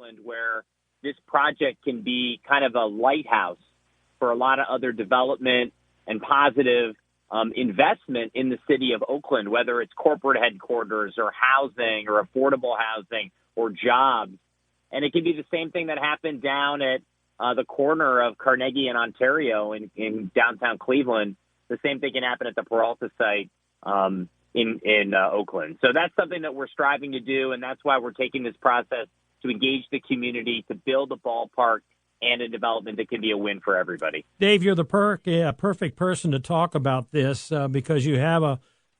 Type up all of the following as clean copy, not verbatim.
Oakland, where this project can be kind of a lighthouse for a lot of other development and positive investment in the city of Oakland, whether it's corporate headquarters or housing or affordable housing or jobs. And it can be the same thing that happened down at the corner of Carnegie and Ontario in downtown Cleveland. The same thing can happen at the Peralta site in Oakland. So that's something that we're striving to do, and that's why we're taking this process to engage the community, to build a ballpark and a development that can be a win for everybody. Dave, you're the perfect person to talk about this because you have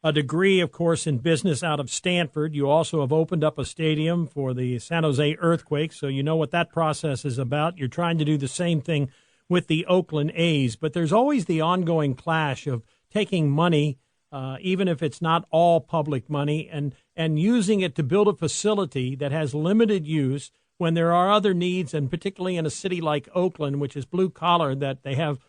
a degree, of course, in business out of Stanford. You also have opened up a stadium for the San Jose Earthquake, so you know what that process is about. You're trying to do the same thing with the Oakland A's, but there's always the ongoing clash of taking money, even if it's not all public money, and using it to build a facility that has limited use when there are other needs, and particularly in a city like Oakland, which is blue collar, that they have,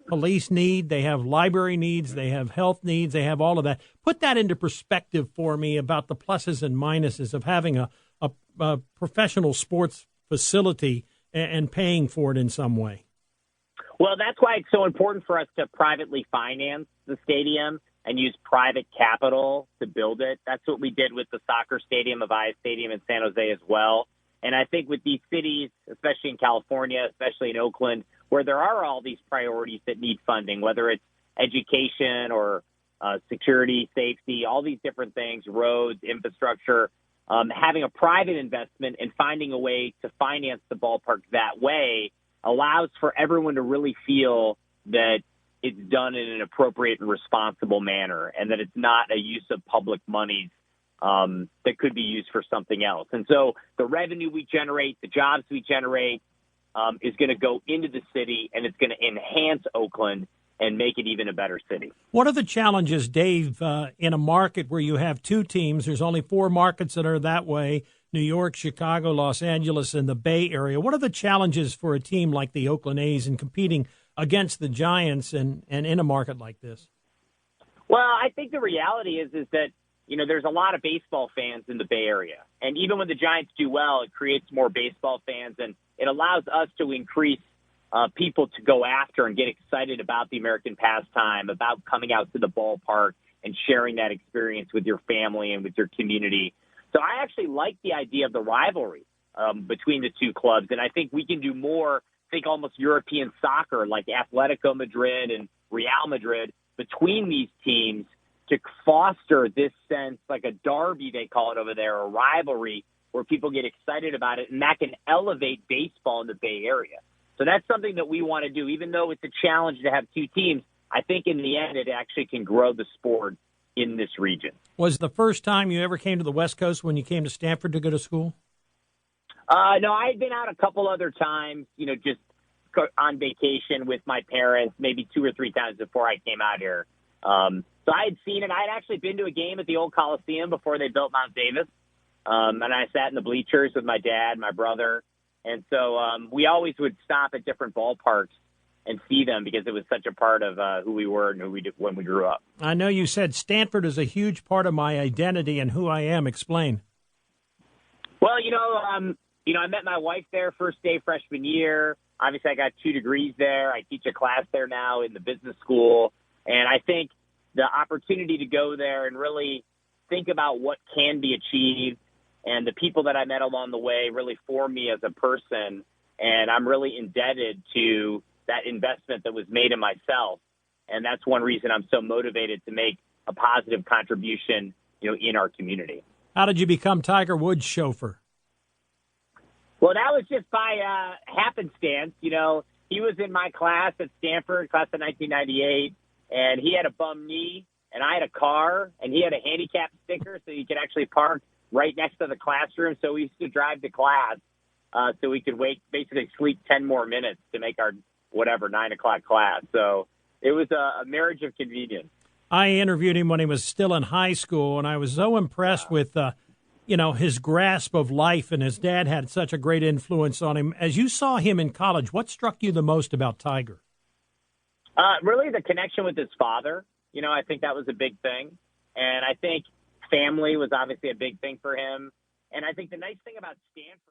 police need, they have library needs, they have health needs, they have all of that. Put that into perspective for me about the pluses and minuses of having a professional sports facility and paying for it in some way. Well, that's why it's so important for us to privately finance the stadium and use private capital to build it. That's what we did with the soccer stadium, Avaya Stadium in San Jose as well. And I think with these cities, especially in California, especially in Oakland, where there are all these priorities that need funding, whether it's education or security, safety, all these different things, roads, infrastructure, having a private investment and finding a way to finance the ballpark that way allows for everyone to really feel that it's done in an appropriate and responsible manner, and that it's not a use of public monies that could be used for something else. And so the revenue we generate, the jobs we generate, is going to go into the city, and it's going to enhance Oakland and make it even a better city. What are the challenges, Dave, in a market where you have two teams? There's only 4 markets that are that way: New York, Chicago, Los Angeles, and the Bay Area. What are the challenges for a team like the Oakland A's in competing against the Giants and in a market like this? Well, I think the reality is that, there's a lot of baseball fans in the Bay Area. And even when the Giants do well, it creates more baseball fans, and it allows us to increase people to go after and get excited about the American pastime, about coming out to the ballpark and sharing that experience with your family and with your community. So I actually like the idea of the rivalry between the two clubs, and I think we can do more, think almost European soccer like Atletico Madrid and Real Madrid between these teams to foster this sense, like a derby they call it over there, a rivalry where people get excited about it, and that can elevate baseball in the Bay Area. So that's something that we want to do. Even though it's a challenge to have two teams, I think in the end it actually can grow the sport in this region. Was the first time you ever came to the West Coast when you came to Stanford to go to school? No, I had been out a couple other times, just on vacation with my parents, maybe 2 or 3 times before I came out here. So I had seen it. I had actually been to a game at the old Coliseum before they built Mount Davis. And I sat in the bleachers with my dad, my brother. And so we always would stop at different ballparks and see them because it was such a part of who we were and who we did when we grew up. I know you said Stanford is a huge part of my identity and who I am. Explain. Well, I met my wife there first day freshman year. Obviously, I got 2 degrees there. I teach a class there now in the business school. And I think the opportunity to go there and really think about what can be achieved and the people that I met along the way really formed me as a person. And I'm really indebted to that investment that was made in myself. And that's one reason I'm so motivated to make a positive contribution, in our community. How did you become Tiger Woods' chauffeur? Well, that was just by happenstance. He was in my class at Stanford, class of 1998, and he had a bum knee, and I had a car, and he had a handicap sticker so you could actually park right next to the classroom. So we used to drive to class so we could basically sleep 10 more minutes to make our 9 o'clock class. So it was a marriage of convenience. I interviewed him when he was still in high school, and I was so impressed with his grasp of life, and his dad had such a great influence on him. As you saw him in college, what struck you the most about Tiger? Really the connection with his father. I think that was a big thing. And I think family was obviously a big thing for him. And I think the nice thing about Stanford